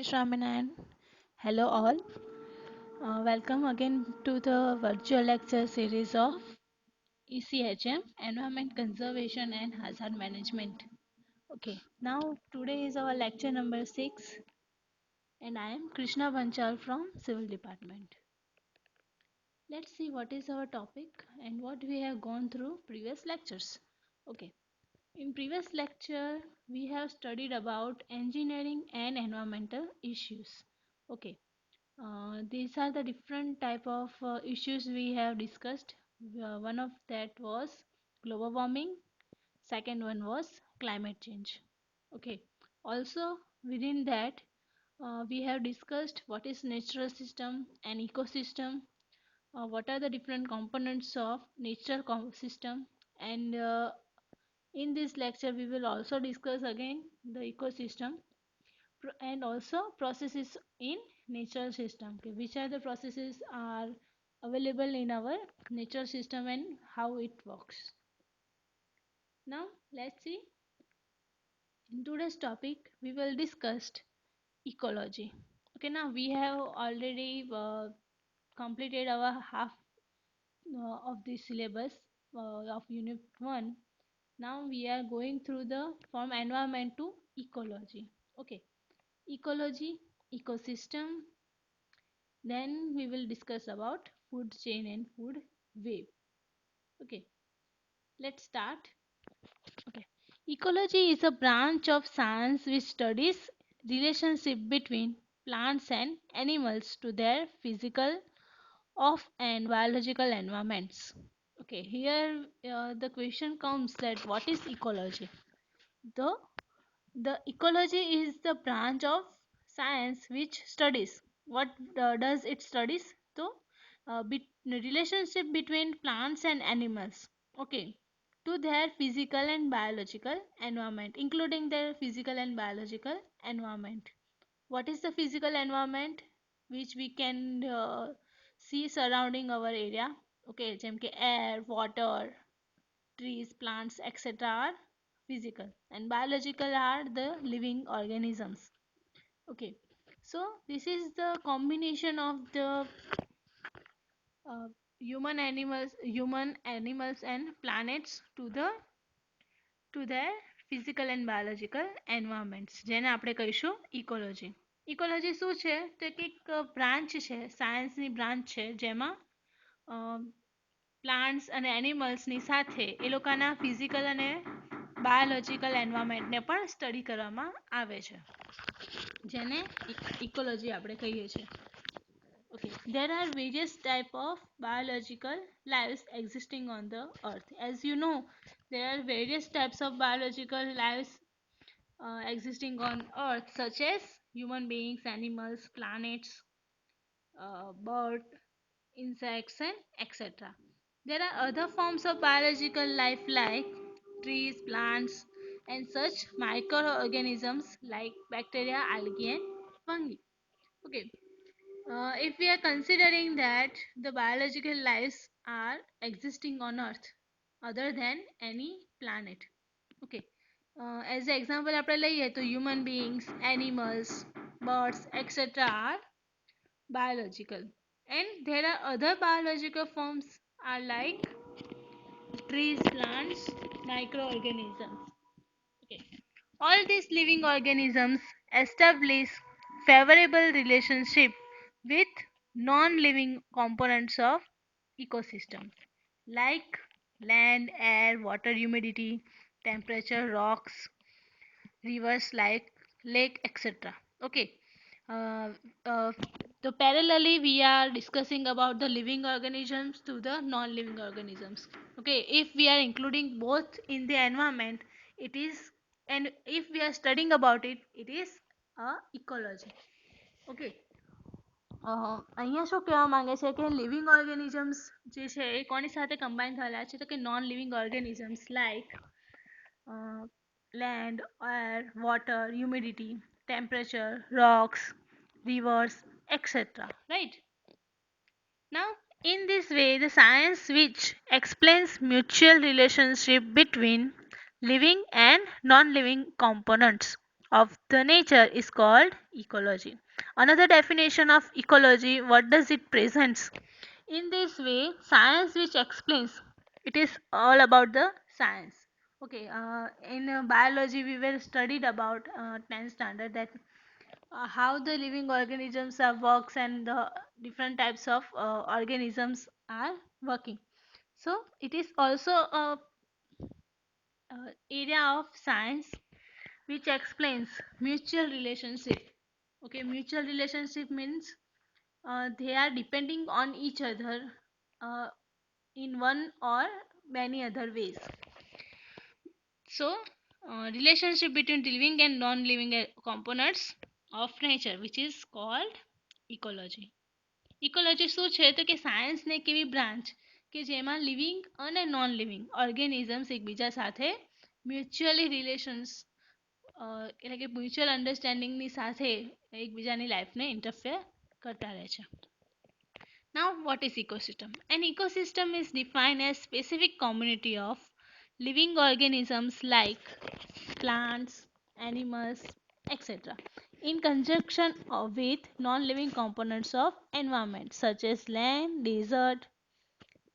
Shraman. Hello all. Welcome again to the virtual lecture series of ECHM, Environment Conservation and Hazard Management. Okay, now today is our lecture number 6 and I am Krishna Banchal from Civil Department. Let's see what is our topic and what we have gone through previous lectures. Okay, in previous lecture we have studied about engineering and environmental issues. Okay, these are the different type of issues we have discussed. One of that was global warming. Second one was climate change. Okay. Also within that, we have discussed what is natural system and ecosystem. What are the different components of natural system, and in this lecture we will also discuss again the ecosystem and also processes in natural system. Okay, which are the processes are available in our natural system and how it works. Now let's see, in today's topic we will discuss ecology. Okay, now we have already completed our half of the syllabus of unit 1. Now we are going through the from environment to ecology. Okay, ecology, ecosystem. Then we will discuss about food chain and food web. Okay, let's start. Okay. Ecology is a branch of science which studies relationship between plants and animals to their physical of and biological environments. Okay, here the question comes that what is ecology? The the ecology is the branch of science which studies. What does it studies? So, relationship between plants and animals. Okay, to their physical and biological environment, including their physical and biological environment. What is the physical environment which we can see surrounding our area? Okay, જેમ કે air, water, trees, plants, etc. are physical, and biological are the living organisms. Okay, so this is the combination of the uh, human animals, and planets to their physical and biological environments. જેને આપણે કહીશું ecology. Ecology શું છે? તો એક branch છે, સાયન્સની branch છે, જેમાં પ્લાન્ટ્સ અને એનિમલ્સની સાથે એ લોકોના ફિઝિકલ અને બાયોલોજીકલ એન્વાયરમેન્ટને પણ સ્ટડી કરવામાં આવે છે, જેને ઇકોલોજી આપણે કહીએ છીએ. Okay, there are various type of biological lives existing on the earth. As you know, there are various types of biological lives existing on earth, such as human beings, animals, planets, birds, insects, and etc. There are other forms of biological life like trees, plants, and such microorganisms like bacteria, algae, and fungi. Okay, if we are considering that the biological lives are existing on Earth other than any planet. Okay, as an example આપણે લઈએ તો human beings, animals, birds, etc. are biological, and there are other biological forms are like trees, plants, microorganisms. Okay, all these living organisms establish favorable relationship with non-living components of ecosystems like land, air, water, humidity, temperature, rocks, rivers like lake, etc. Okay, uh, uh, so parallelly we are discussing about the living organisms to the non-living organisms. Okay, if we are including both in the environment, it is, and if we are studying about it, it is a ecology. Okay, અહીંયા શું કહેવા માંગે છે કે living organisms જે છે એ કોની સાથે કમ્બાઈન થયેલા છે? તો કે non living organisms like land, air, water, humidity, temperature, rocks, rivers, etc. Right? Now, in this way, the science which explains mutual relationship between living and non-living components of the nature is called ecology. Another definition of ecology, what does it presents? In this way, science which explains, it is all about the science. Okay, in biology we were studied about 10th standard that how the living organisms are works and the different types of organisms are working. So it is also a area of science which explains mutual relationship. Okay, mutual relationship means they are depending on each other uh, in one or many other ways. So relationship between living and non-living components of nature, which is called ecology. Ecology શું છે તો કે સાયન્સને એક એવી branch કે જેમાં living અને non living organisms એકબીજા સાથે મ્યુચ્યુઅલી રિલેશન્સ એટલે કે મ્યુચ્યુઅલ અન્ડરસ્ટેન્ડિંગની સાથે એકબીજાની લાઈફને ઇન્ટરફેર કરતા રહે છે. Now, what is ecosystem? An ecosystem is defined as specific community of living organisms like plants, animals, etc. in conjunction with non-living components of environment such as land, desert,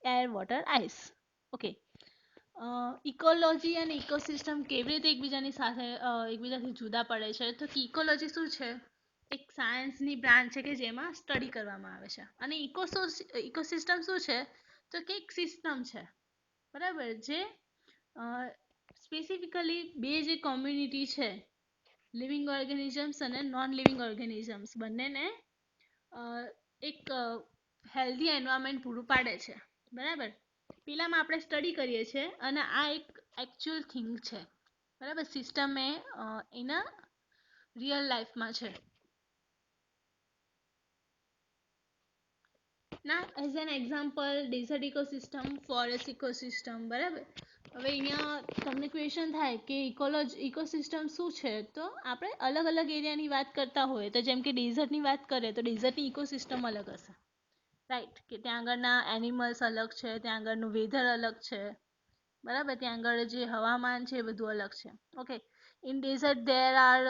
air, water, ice. Okay. Ecology અને ecosystem કેવી રીતે એકબીજાની સાથે એકબીજાથી જુદા પડે છે તો કે ઇકોલોજી શું છે એક સાયન્સની બ્રાન્ચ છે કે જેમાં સ્ટડી કરવામાં આવે છે અને ઇકોસિસ્ટમ શું છે તો કે એક સિસ્ટમ છે બરાબર જે સ્પેસિફિકલી બે જે કોમ્યુનિટી છે લિવિંગ ઓર્ગેનિઝમ્સ અને નોન લિવિંગ ઓર્ગેનિઝમ્સ બંનેને એક હેલ્ધી એન્વાયરમેન્ટ પૂરું પાડે છે બરાબર પેલામાં આપણે સ્ટડી કરીએ છીએ અને આ એક એકચ્યુઅલ થિંગ છે બરાબર સિસ્ટમ એ એના રિયલ લાઈફમાં છે. ના as an example desert ecosystem forest ecosystem બરાબર હવે અહીંયા તમને ક્વેશ્ચન થાય કે ઇકોસિસ્ટમ શું છે તો આપણે અલગ અલગ એરિયાની વાત કરતા હોય તો જેમ કે ડેઝર્ટની વાત કરીએ તો ડેઝર્ટની ઇકોસિસ્ટમ અલગ હશે રાઈટ કે ત્યાં આગળના એનિમલ્સ અલગ છે ત્યાં આગળનું વેધર અલગ છે બરાબર ત્યાં આગળ જે હવામાન છે એ બધું અલગ છે. Okay in desert there are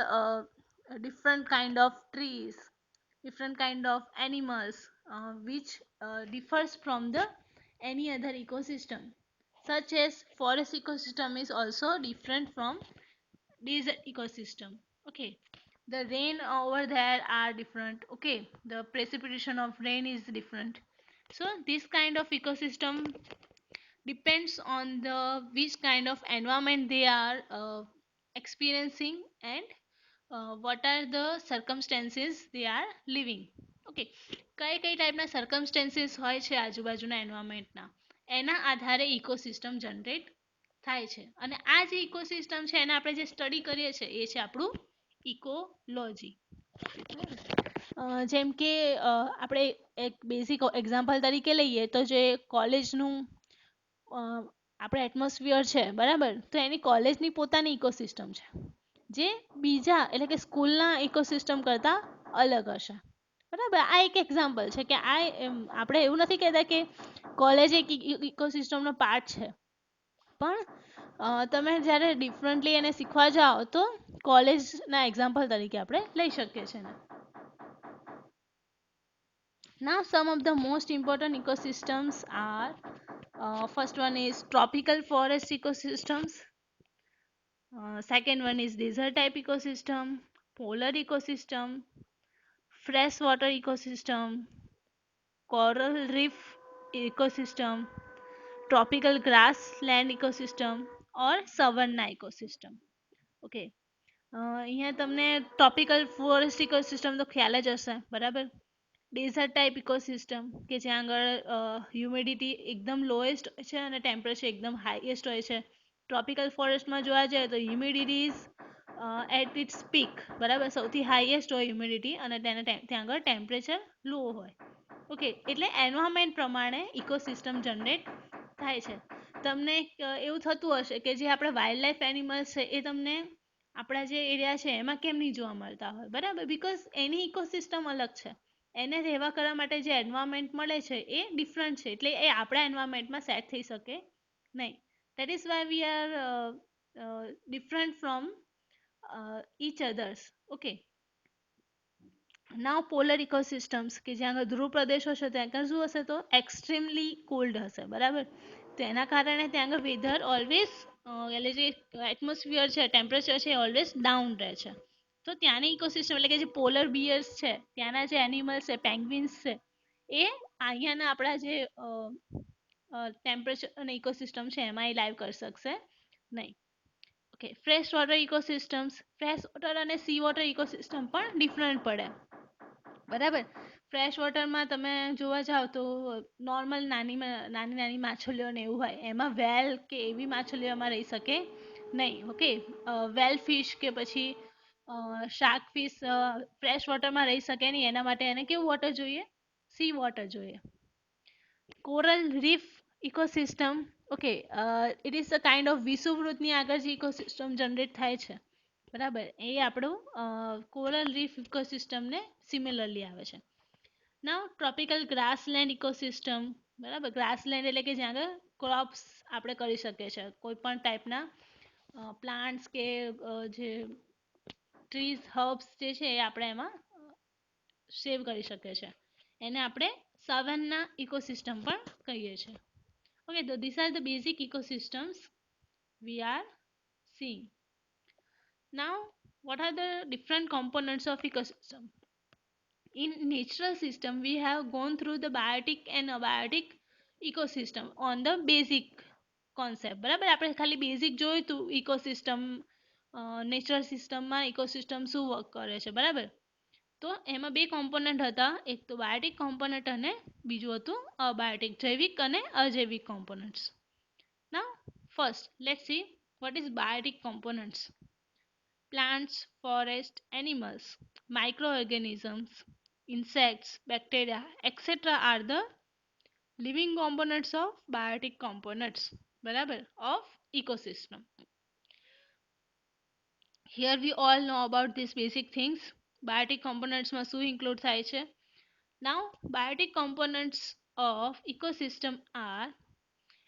different kind of trees, different kind of animals which differs from the any other ecosystem such as forest ecosystem is also different from desert ecosystem. Okay, the rain over there are different. Okay, the precipitation of rain is different. So this kind of ecosystem depends on the which kind of environment they are experiencing and what are the circumstances they are living. Okay કઈ કઈ ટાઈપના સર્કમસ્ટેન્સીસ હોય છે આજુબાજુના એન્વાયરમેન્ટના એના આધારે ecosystem generate થાય છે અને આ જે ઇકોસિસ્ટમ છે એને આપણે જે સ્ટડી કરીએ છીએ એ છે આપણું ઇકોલોજી. જેમ કે આપણે એક બેઝિક એક્ઝામ્પલ તરીકે લઈએ તો જે કોલેજનું આપણે એટમોસ્ફિયર છે બરાબર તો એની કોલેજની પોતાની ઇકોસિસ્ટમ છે જે બીજા એટલે કે સ્કૂલના ઇકોસિસ્ટમ કરતાં અલગ હશે બરાબર આ એક એક્ઝામ્પલ છે કે આ આપણે એવું નથી કહેતા કે કોલેજ એક ઇકોસિસ્ટમનો પાર્ટ છે પણ તમે જ્યારે ડિફરન્ટલી એને શીખવા જાઓ તો કોલેજના એક્ઝામ્પલ તરીકે આપણે લઈ શકીએ છીએ. Now some of the most important ecosystems are first one is tropical forest ecosystems, second one is desert type ecosystem, polar ecosystem, freshwater ecosystem, coral reef ecosystem, tropical grassland ecosystem or savanna ecosystem. Okay અહીંયા તમને tropical forest ecosystem તો ખ્યાલ જ હશે બરાબર dessert type ecosystem કે જ્યાં આગળ હ્યુમિડિટી એકદમ લોએસ્ટ છે અને ટેમ્પરેચર એકદમ હાઈએસ્ટ હોય છે. ટ્રોપિકલ ફોરેસ્ટમાં જોવા જઈએ તો humidity is at its peak બરાબર સૌથી હાઈએસ્ટ હોય હ્યુમિડિટી અને ત્યાં આગળ ટેમ્પરેચર લો હોય. ઓકે એટલે એન્વાયરમેન્ટ પ્રમાણે ઇકોસિસ્ટમ જનરેટ થાય છે. તમને એવું થતું હશે કે જે આપણે વાઇલ્ડ લાઈફ એનિમલ્સ છે એ તમને આપણા જે એરિયા છે એમાં કેમ નહીં જોવા મળતા હોય બરાબર બિકોઝ એની ઇકોસિસ્ટમ અલગ છે એને રહેવા કરવા માટે જે એન્વાયરમેન્ટ મળે છે એ ડિફરન્ટ છે એટલે એ આપણા એન્વાયરમેન્ટમાં સેટ થઈ શકે નહીં. That is why we are different from each others. Okay. Now polar ecosystems કે જ્યાં આગળ ધ્રુવ પ્રદેશો છે ત્યાં આગળ શું હશે તો એક્સ્ટ્રીમલી કોલ્ડ હશે બરાબર. તો એના કારણે ત્યાં આગળ વેધર ઓલવેઝ એટલે જે એટમોસ્ફિયર છે ટેમ્પરેચર છે ઓલવેઝ ડાઉન રહે છે. તો ત્યાંની ઇકોસિસ્ટમ એટલે કે જે પોલર બિયર્સ છે ત્યાંના જે એનિમલ્સ છે પેંગ્વિન્સ છે એ અહીંયાના આપણા જે ટેમ્પરેચર અને ઇકોસિસ્ટમ છે એમાં એ લાઈવ કરી શકશે નહીં. Okay, fresh water ecosystems, fresh water અને સી વોટર ઇકોસિસ્ટમ પણ ડિફરન્ટ પડે બરાબર. ફ્રેશ વોટરમાં તમે જોવા જાઓ તો નોર્મલ નાની નાની નાની માછલીઓ ને એવું હોય એમાં વેલ કે એવી માછલીઓ એમાં રહી શકે નહીં. ઓકે, વેલ ફિશ કે પછી શાર્ક ફિશ ફ્રેશ વોટરમાં રહી શકે નહીં. એના માટે એને કેવું વોટર જોઈએ? સી વોટર જોઈએ. Coral reef ecosystem, okay, it is a kind of વિષુવવૃત્તની આગળ જે ઇકોસિસ્ટમ જનરેટ થાય છે બરાબર એ આપણું કોરલ રીફ ઇકોસિસ્ટમને સિમિલરલી આવે છે. નાવ ટ્રોપિકલ ગ્રાસલેન્ડ ઇકોસિસ્ટમ, બરાબર. ગ્રાસલેન્ડ એટલે કે જ્યાં આગળ ક્રોપ્સ આપણે કરી શકીએ છીએ કોઈ પણ ટાઈપના પ્લાન્ટ્સ કે જે ટ્રીઝ હર્બ્સ જે છે એ આપણે એમાં સેવ કરી શકીએ છીએ. એને આપણે સાવનના ઇકોસિસ્ટમ પણ કહીએ છીએ. ઓકે, તો these are the basic ecosystems we are seeing. Now, what are the different components of ecosystem? In natural system, we have gone through the biotic and abiotic ecosystem on the basic concept. બરાબર, આપણે ખાલી basic જોયું હતું ecosystem natural સિસ્ટમમાં ecosystem શું work કરે છે બરાબર. તો એમાં બે કોમ્પોનન્ટ હતા, એક તો બાયોટિક કોમ્પોનન્ટ અને બીજું હતું અબાયોટિક જૈવિક અને અજૈવિક components. Now first let's see what is biotic components. Plants, forest, animals, microorganisms, insects, bacteria, etc. are the living components of biotic components બરાબર of ecosystem. Here we all know about these basic things. Biotic components માં શું include થાય છે? Now biotic components of ecosystem are,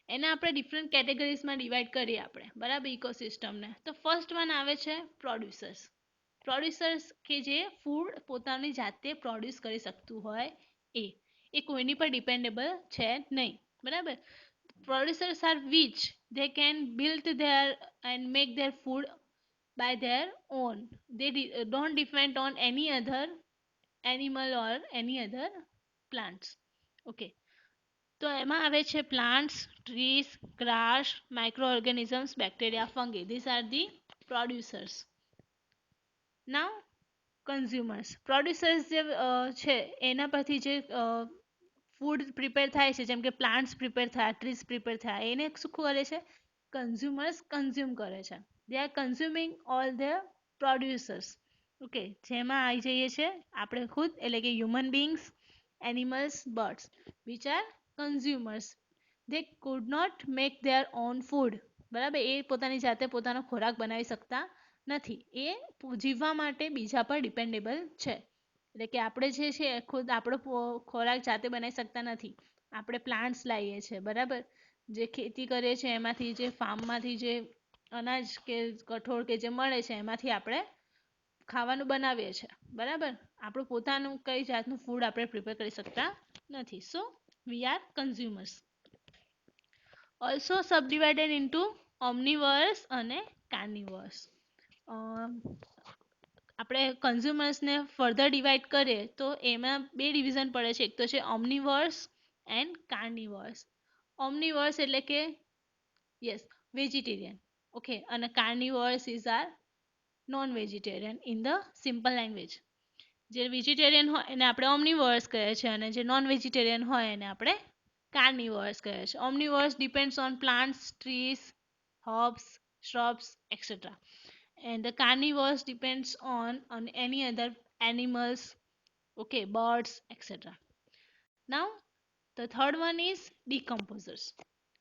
એને આપણે different કેટેગરીઝમાં divide કરીએ આપણે બરાબર ઇકોસિસ્ટમને. તો ફર્સ્ટ વન આવે છે પ્રોડ્યુસર્સ. પ્રોડ્યુસર્સ કે જે ફૂડ પોતાની જાતે પ્રોડ્યુસ કરી શકતું હોય એ કોઈની પર ડિપેન્ડેબલ છે નહીં બરાબર. Producers are which they can build their and make their food by their own. They don't depend on any other animal or any other plants. Okay, તો એમાં આવે છે plants, trees, grass, micro organisms, bacteria, fungi. This are the producers. Now consumers. Producers જે છે એના પરથી જે food prepare થાય છે જેમ કે પ્લાન્ટ્સ પ્રિપેર થયા, ટ્રીઝ પ્રિપેર થયા, એને શું કરે છે કન્ઝ્યુમર્સ કન્ઝ્યુમ કરે છે. They are consuming all the producers. Okay, જેમાં આવી જઈએ છે આપણે ખુદ એટલે કે human beings, animals, birds which are consumers. They could not make their own food બરાબર. એ પોતાની જાતે પોતાનો ખોરાક બનાવી શકતા નથી. એ જીવવા માટે બીજા પર ડિપેન્ડેબલ છે. એટલે કે આપણે જે છે ખુદ આપણો ખોરાક જાતે બનાવી શકતા નથી. આપણે પ્લાન્ટ્સ લાવીએ છીએ બરાબર, જે ખેતી કરીએ છીએ એમાંથી જે ફાર્મમાંથી જે અનાજ કે કઠોળ કે જે મળે છે એમાંથી આપણે ખાવાનું બનાવીએ છીએ બરાબર. આપણું પોતાનું કઈ જાતનું ફૂડ આપણે પ્રિપેર કરી શકતા નથી. So we are consumers. Also subdivided into omnivores અને કાર્નિવર્સ. આપણે કન્ઝ્યુમર્સને ફર્ધર ડિવાઈડ કરીએ તો એમાં બે ડિવિઝન પડે છે. એક તો છે ઓમનીવર્સ એન્ડ કાર્નિવર્સ. ઓમનીવર્સ એટલે કે યસ વેજીટેરિયન. ઓકે, અને carnivores is are non vegetarian in the simple language. જે વેજીટેરિયન હોય એને આપણે ઓમનીવર્સ કહે છે અને જે નોન વેજીટેરિયન હોય એને આપણે કાર્નિવર્સ કહે છે. Omnivores depends on plants, trees, herbs, shrubs, etc. And the carnivores depends on any other animals, okay, birds, etc. Now the third one is decomposers.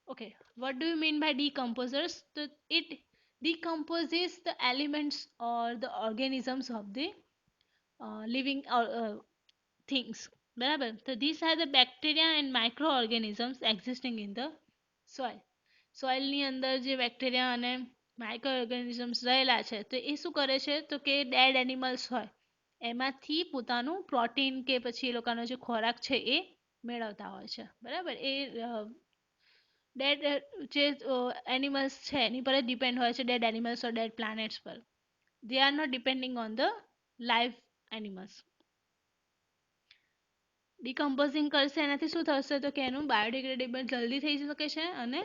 Okay, what do you mean by decomposers? So it decomposes the elements or the organisms of the living things બરાબર. So these are the bacteria and microorganisms existing in the soil. સોઇલની અંદર જે bacteria અને micro organisms રહેલા છે. તો એ શું કરે છે તો કે ડેડ એનિમલ્સ હોય એમાંથી પોતાનું પ્રોટીન કે પછી એ લોકોનો જે ખોરાક છે એ મેળવતા હોય છે. બરાબર. એ ડેડ જે એનિમલ્સ છે એની પર જ ડિપેન્ડ હોય છે, dead animals or dead planets પર. They are not depending on the live animals. Decomposing કરશે એનાથી શું થશે તો કે એનું બાયોડિગ્રેડેબલ જલ્દી થઈ શકે છે અને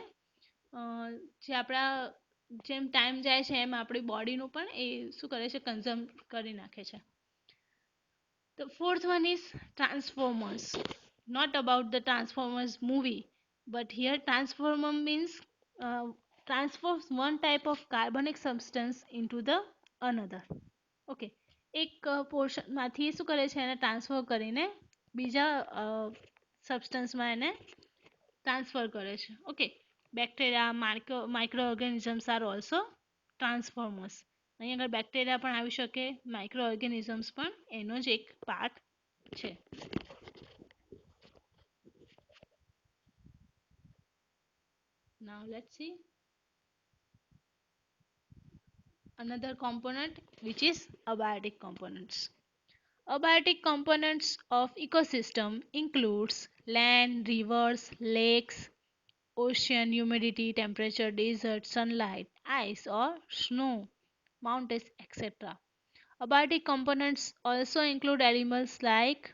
જે આપણા જેમ ટાઈમ જાય છે એમ આપણી બોડીનું પણ એ શું કરે છે, કન્ઝ્યુમ કરી નાખે છે. The fourth one is Transformers. Not about the Transformers movie, but here transformer means uh, transforms one type of carbonic substance into the another. Okay, એક પોર્શનમાંથી શું કરે છે, એને ટ્રાન્સફર કરીને બીજા સબસ્ટન્સમાં એને ટ્રાન્સફર કરે છે. Okay, bacteria, micro organisms are also transformers. અહીં આગળ બેક્ટેરિયા પણ આવી શકે, માઇક્રો ઓર્ગેનિઝમ્સ પણ એનો જ એક પાર્ટ છે. Now let's see another component which is abiotic components. Abiotic components of ecosystem includes land, rivers, lakes, ocean, humidity, temperature, desert, sunlight, ice or snow, mountains, etc. Abiotic components also include elements like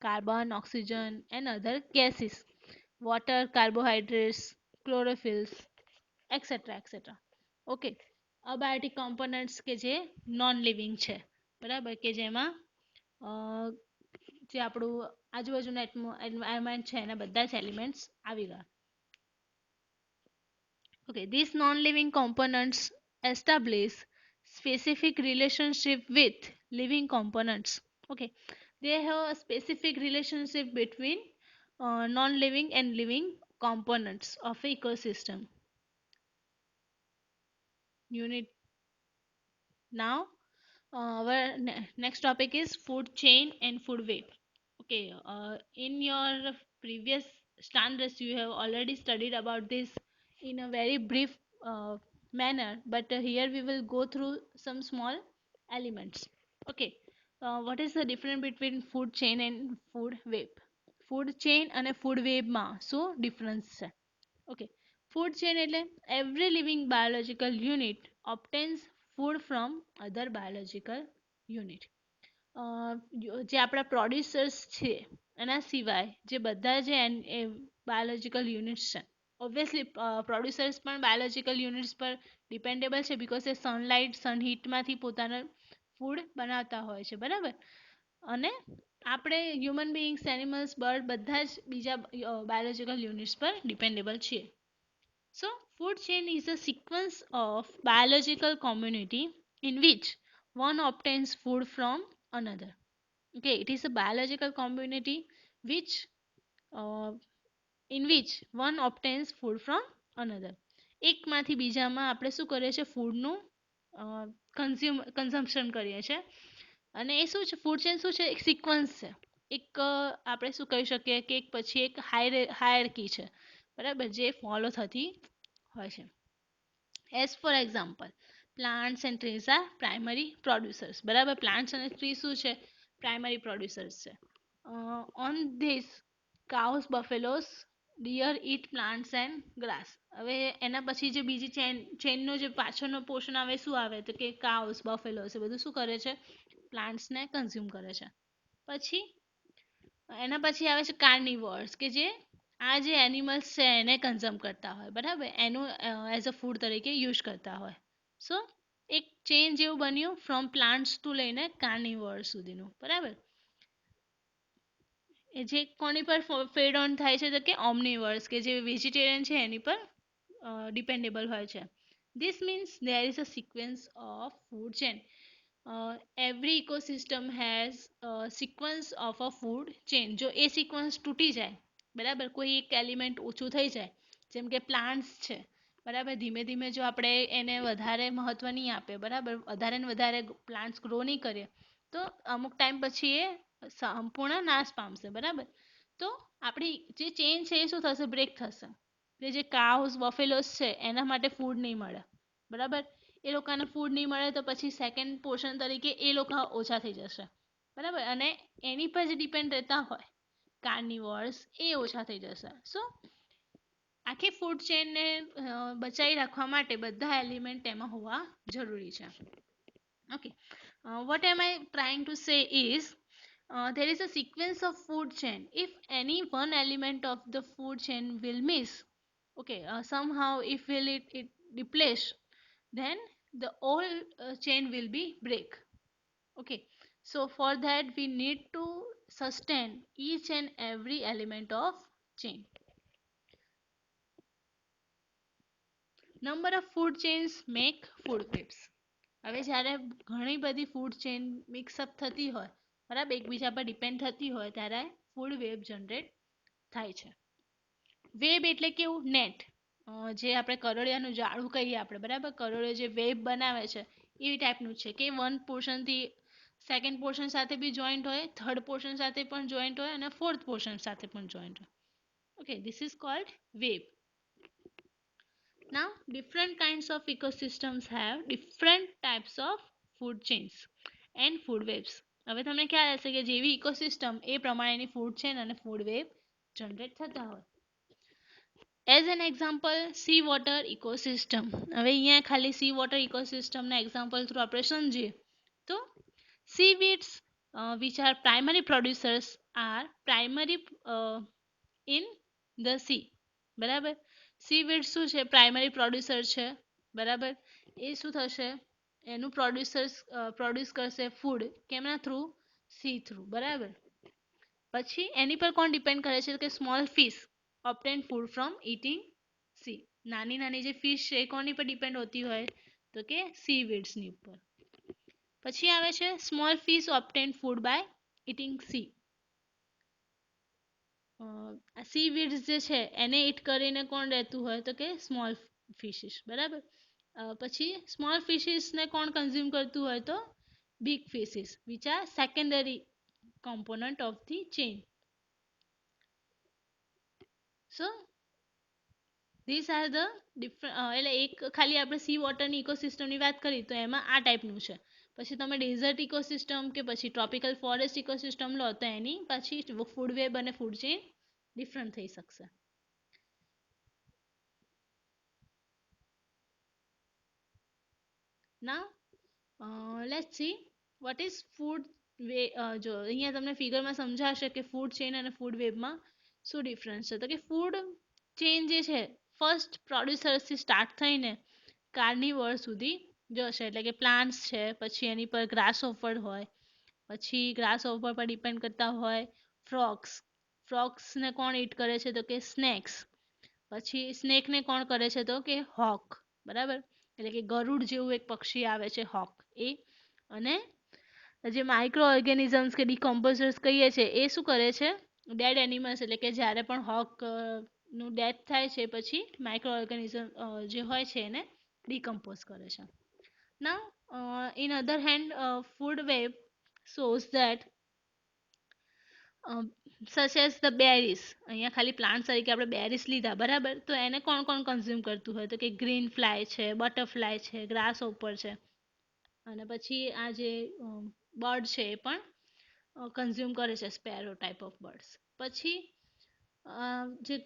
carbon, oxygen, and other gases, water, carbohydrates, chlorophylls, etc. etc. Okay, abiotic components કે જે non living છે, બરાબર, કે જેમાં જે આપણું આજુબાજુનું environment છે એના બધા જ એલિમેન્ટ્સ આવી ગયા. Okay, these non-living components establish specific relationship with living components. Okay, they have a specific relationship between non-living and living components of ecosystem unit. Now our next topic is food chain and food web. Okay, in your previous standards you have already studied about this in a very brief manner, but here we will go through some small elements. Okay, what is the difference between food chain and food web? Food chain and food web માં શું difference છે? Okay, food chain એટલે every living biological unit obtains food from other biological unit. જે આપણા producers છે એના સિવાય જે બધા જે બાયોલોજીકલ યુનિટ્સ છે, ઓબ્વિયસલી પ્રોડ્યુસર્સ પણ બાયોલોજીકલ યુનિટ્સ પર ડિપેન્ડેબલ છે બિકોઝ એ સનલાઇટ સનહીટમાંથી પોતાનો ફૂડ બનાવતા હોય છે, બરાબર. અને આપણે હ્યુમન બિંગ્સ, એનિમલ્સ, બર્ડ બધા જ બીજા બાયોલોજીકલ યુનિટ્સ પર ડિપેન્ડેબલ છીએ. So, food chain is a sequence of biological community in which one obtains food from another. Okay, it is a biological community which in which one obtains food from another. એકમાંથી બીજામાં આપણે શું કરીએ છીએ, ફૂડનું consumption કરીએ છીએ. અને એ શું છે, ફૂડ ચેન શું છે, એક સિક્વન્સ છે. એક આપણે શું કહી શકીએ કે એક પછી એક હાયરકી છે, બરાબર, જે ફોલો થતી હોય છે. As for example, plants and trees are primary producers. બરાબર, પ્લાન્ટ્સ અને ટ્રી શું છે, પ્રાઇમરી પ્રોડ્યુસર્સ છે. On this cows, buffaloes, deer eat plants and grass. હવે એના પછી જે બીજી ચેનનો જે પાછળનો પોર્શન આવે શું આવે તો કે cows, buffaloes એ બધું શું કરે છે, પ્લાન્ટ્સને કન્ઝ્યુમ કરે છે. પછી એના પછી આવે છે કાર્નિવર્સ, કે જે આ જે એનિમલ્સ છે એને કન્ઝ્યુમ કરતા હોય, બરાબર, એનું એઝ અ ફૂડ તરીકે યુઝ કરતા હોય. સો એક ચેન જેવું બન્યું ફ્રોમ પ્લાન્ટ્સ ટુ લઈને કાર્નિવર્સ સુધીનું, બરાબર. જે કોની પર ફેડ ઓન થાય છે તો કે ઓમનીવર્સ, કે જે વેજીટેરિયન છે એની પર ડિપેન્ડેબલ હોય છે. This means there is a sequence of food chain. Every ecosystem has sequence of a food chain. જો એ સિક્વન્સ તૂટી જાય, બરાબર, કોઈ એક એલિમેન્ટ ઓછું થઈ જાય, જેમ કે પ્લાન્ટ્સ છે, બરાબર, ધીમે ધીમે જો આપણે એને વધારે મહત્ત્વ નહીં આપીએ, બરાબર, વધારે ને વધારે પ્લાન્ટ્સ ગ્રો નહીં કરીએ, તો અમુક ટાઈમ પછી એ સંપૂર્ણ નાશ પામશે, બરાબર. તો આપણી જે ચેન છે એ શું થશે, બ્રેક થશે. જે કાઉસ, બફેલોસ છે એના માટે ફૂડ નહીં મળે, બરાબર. એ લોકોને ફૂડ નહીં મળે તો પછી સેકન્ડ પોર્શન તરીકે એ લોકો ઓછા થઈ જશે, બરાબર. અને એની પર જે ડિપેન્ડ રહેતા હોય કાર્નિવર્સ એ ઓછા થઈ જશે. સો આખી ફૂડ ચેનને બચાવી રાખવા માટે બધા એલિમેન્ટ એમાં હોવા જરૂરી છે. Okay, what am I trying to say is there is a sequence of food chain. If any one element of the food chain will miss, okay, somehow if it replace, then the whole chain will be break. Okay, so for that we need to sustain each and every element of chain. Number of food chains make food webs. હવે જ્યારે ઘણી બધી food chain mix-up થતી હોય, બરાબર, એકબીજા પર depend થતી હોય ત્યારે ફૂડ વેબ જનરેટ થાય છે. વેબ એટલે કેવું? નેટ. જે આપણે કરોળિયાનું જાળું કહીએ આપણે, બરાબર, કરોળિયો જે વેબ બનાવે છે એ ટાઈપનું છે કે વન પોર્શનથી સેકન્ડ પોર્શન સાથે બી જોઈન્ટ હોય, થર્ડ પોર્શન સાથે પણ જોઈન્ટ હોય અને ફોર્થ પોર્શન સાથે પણ જોઈન્ટ હોય. Okay, this is called web. Now, different kinds of ecosystems have different types of food chains and food webs. હવે તમને ખ્યાલ હશે કે જેવી ઇકોસિસ્ટમ એ પ્રમાણેની ફૂડ ચેન અને ફૂડ વેબ જનરેટ થતા હોય. As an example, C water ecosystem. હવે અહીંયા ખાલી સી વોટર ઇકોસિસ્ટમના એક્ઝામ્પલ થ્રુ આપણે સમજીએ તો seaweeds, which are primary producers, are primary in the sea. બરાબર. સીવીડ શું છે? પ્રાઇમરી પ્રોડ્યુસર છે, બરાબર. એ શું થશે? એનું પ્રોડ્યુસ કરશે ફૂડ કેમના થ્રુ? સી થ્રુ, બરાબર. પછી એની પર કોણ ડિપેન્ડ કરે છે કે small fish obtain food from eating sea. નાની નાની જે ફિશ છે એ કોની પર ડિપેન્ડ હોતી હોય તો કે સીવીડ્સની ઉપર. પછી આવે છે small fish obtain food by eating sea. Seaweeds જે છે એને ઇટ કરીને કોણ રહેતું હોય તો કે સ્મોલ ફિશિસ, બરાબર. પછી સ્મોલ ફિશિસને કોણ કન્ઝ્યુમ કરતું હોય તો big ફિશિસ, which are secondary component of the chain. So this are the different. એટલે એક ખાલી આપણે સી વોટરની ઇકોસિસ્ટમની વાત કરી તો એમાં આ ટાઈપનું છે. પછી તમે ડેઝર્ટ ઇકોસિસ્ટમ કે પછી ટ્રોપિકલ ફોરેસ્ટ ઇકોસિસ્ટમ લો તો એની પછી ફૂડ વેબ અને ફૂડ ચેન ડિફરન્ટ થઈ શકશે. Now, let's see what is food web. જો અહીંયા તમને ફિગરમાં સમજાશે કે ફૂડ ચેન અને ફૂડ વેબમાં શું ડિફરન્સ છે. તો કે ફૂડ ચેન જે છે ફર્સ્ટ પ્રોડ્યુસરથી સ્ટાર્ટ થઈને કાર્નિવર સુધી જશે. એટલે કે પ્લાન્ટ્સ છે, પછી એની પર ગ્રાસ ઓફર હોય, પછી ગ્રાસ ઓફર પર ડિપેન્ડ કરતા હોય ફ્રોગ્સ. ફ્રોગ્સને કોણ ઈટ કરે છે તો કે સ્નેક્સ. પછી સ્નેકને કોણ કરે છે તો કે હોક, બરાબર. એટલે કે ગરુડ જેવું એક પક્ષી આવે છે હોક એ. અને જે માઇક્રો ઓર્ગેનિઝમ્સ કે ડિકોમ્પોઝર્સ કહીએ છીએ એ શું કરે છે? ડેડ એનિમલ્સ, એટલે કે જ્યારે પણ હોક નું ડેથ થાય છે પછી માઇક્રો ઓર્ગેનિઝમ જે હોય છે એને ડિકમ્પોઝ કરે છે. Now, in other hand, food web shows that such as the berries. અહીંયા ખાલી પ્લાન્ટ તરીકે આપણે બેરીસ લીધા, બરાબર. તો એને કોણ કોણ કન્ઝ્યુમ કરતું હોય તો કે ગ્રીન ફ્લાય છે, બટરફ્લાય છે, ગ્રાસ ઓપર છે, અને પછી આ જે બર્ડ છે એ પણ કન્ઝ્યુમ કરે છે, સ્પેરો ટાઈપ ઓફ બર્ડ્સ. પછી જે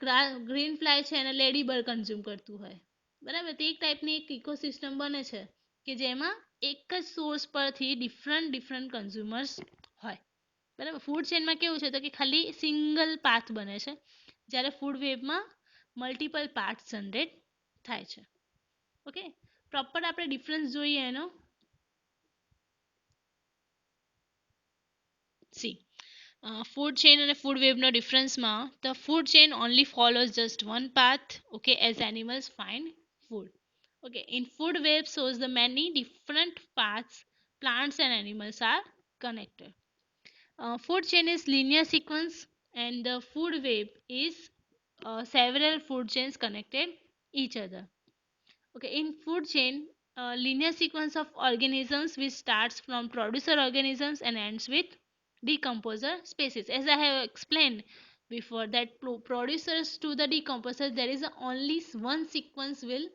ગ્રીન ફ્લાય છે એને લેડી બર્ડ કન્ઝ્યુમ કરતું હોય, બરાબર. તો એક ટાઈપની એક ઇકોસિસ્ટમ બને છે કે જેમાં એક જ સોર્સ પરથી ડિફરન્ટ કન્ઝ્યુમર્સ હોય, બરાબર. ફૂડ ચેનમાં કેવું છે તો કે ખાલી સિંગલ પાથ બને છે, જ્યારે ફૂડ વેબમાં મલ્ટિપલ પાર્ટ જનરેટ થાય છે. ઓકે, પ્રોપર આપણે ડિફરન્સ જોઈએ એનો. C food chain and food web no difference ma, the food chain only follows just one path, okay, as animals find food. Okay, in food web shows the many different paths plants and animals are connected. Food chain is linear sequence and the food web is several food chains connected each other. Okay, in food chain, linear sequence of organisms which starts from producer organisms and ends with decomposer species. As I have explained before that producers to the decomposer there is only one sequence will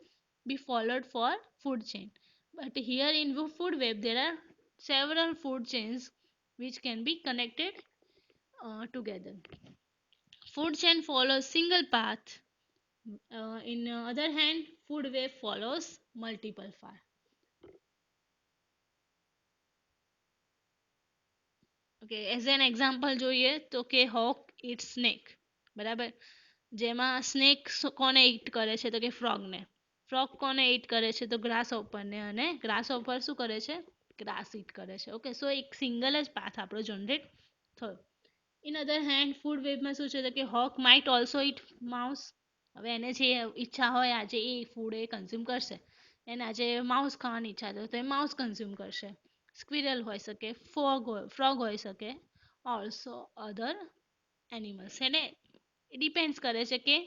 be followed for food chain. But here in food web there are several food chains which can be connected together. Food chain follows single path. In other hand, food web follows multiple path. Okay as an example જોઈએ તો કે hoc it snake બરાબર જેમાં snake કોને it કરે છે તો કે ફ્રોગને ફ્રોગ કોને ઇટ કરે છે તો ગ્રાસ ઓપરને અને ગ્રાસ ઓપર શું કરે છે ગ્રાસ ઇટ કરે છે ઓકે સો એક સિંગલ જ પાથ આપણો જનરેટ થયો ઇન અધર હેન્ડ ફૂડ વેબમાં શું છે તો કે hoc might also it mouse હવે એને જે ઈચ્છા હોય આજે એ ફૂડ એ કન્ઝ્યુમ કરશે એને આજે માઉસ ખાવાની ઈચ્છા તો એ માઉસ કન્ઝ્યુમ કરશે સ્ક્વિરલ હોઈ શકે ફ્રોગ હોઈ શકે ઓલ્સો અધર એનિમલ્સ એને ડિપેન્ડ્સ કરે છે કે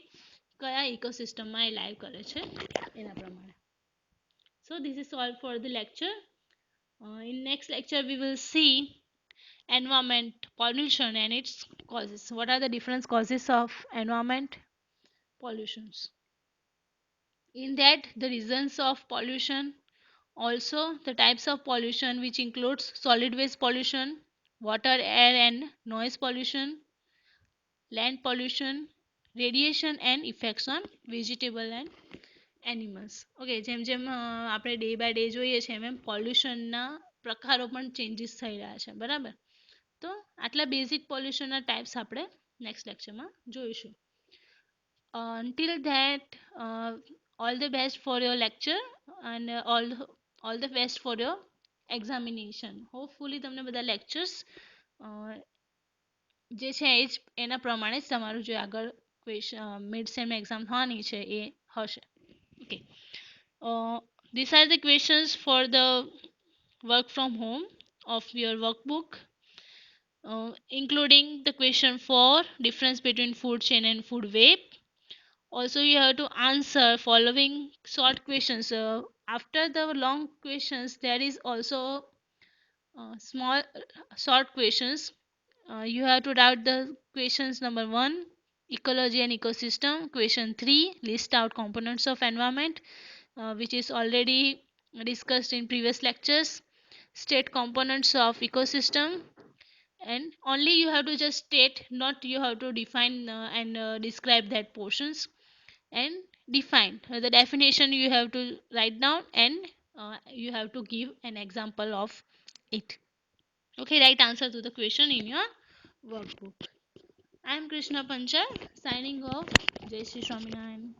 કયા ઇકોસિસ્ટમમાં એ લાઈવ કરે છે એના પ્રમાણે so this is all for the lecture in next lecture we will see environment pollution and its causes what are the different causes of environment pollutions in that the reasons of pollution also the types of pollution which includes solid waste pollution water air and noise pollution land pollution radiation and effects on vegetable and animals okay જેમ જેમ આપણે day by day જોઈએ છે એમ એમ પોલ્યુશનના પ્રકારો પણ changes થઈ રહ્યા છે બરાબર તો આટલા બેઝિક પોલ્યુશનના ટાઈપ્સ આપણે નેક્સ્ટ લેક્ચરમાં જોઈશું until that all the best for your lecture and all the best for your examination hopefully તમને બધા lectures જે છે એ જ એના પ્રમાણે જ તમારું જે આગળ મિડ સેમ એક્ઝામ થવાની છે એ હશે okay these are the questions for the work from home of your workbook including the question for difference between food chain and food web also you have to answer following short questions after the long questions there is also small short questions you have to write the questions number 1 ecology and ecosystem question 3 list out components of environment which is already discussed in previous lectures state components of ecosystem and only you have to just state not you have to define and describe that portions and define the definition you have to write down and you have to give an example of it okay write answer to the question in your workbook I am Krishna Panchal signing off. Jai Shri Swaminarayan.